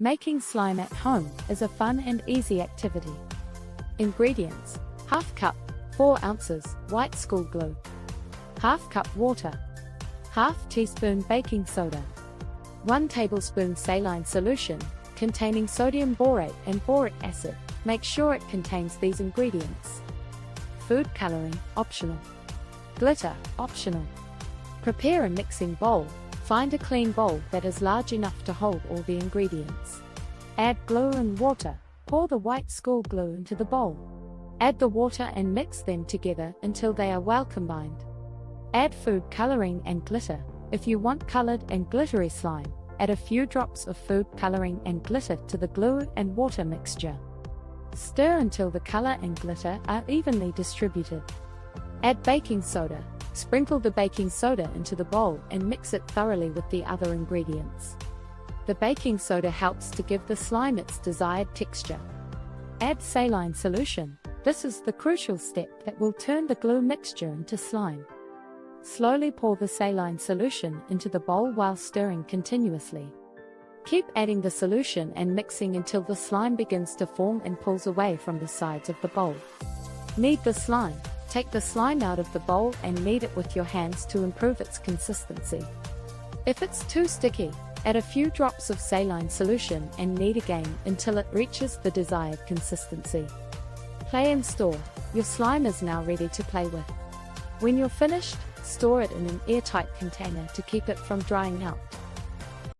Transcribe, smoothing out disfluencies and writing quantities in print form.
Making slime at home is a fun and easy activity. Ingredients: half cup, 4 ounces, white school glue, half cup water, half teaspoon baking soda, 1 tablespoon saline solution, containing sodium borate and boric acid. Make sure it contains these ingredients. Food coloring, optional. Glitter, optional. Prepare a mixing bowl. Find a clean bowl that is large enough to hold all the ingredients. Add glue and water. Pour the white school glue into the bowl. Add the water and mix them together until they are well combined. Add food coloring and glitter. If you want colored and glittery slime, add a few drops of food coloring and glitter to the glue and water mixture. Stir until the color and glitter are evenly distributed. Add baking soda. Sprinkle the baking soda into the bowl and mix it thoroughly with the other ingredients. The baking soda helps to give the slime its desired texture. Add saline solution. This is the crucial step that will turn the glue mixture into slime. Slowly pour the saline solution into the bowl while stirring continuously. Keep adding the solution and mixing until the slime begins to form and pulls away from the sides of the bowl. Knead the slime. Take the slime out of the bowl and knead it with your hands to improve its consistency. If it's too sticky, add a few drops of saline solution and knead again until it reaches the desired consistency. Play and store. Your slime is now ready to play with. When you're finished, store it in an airtight container to keep it from drying out.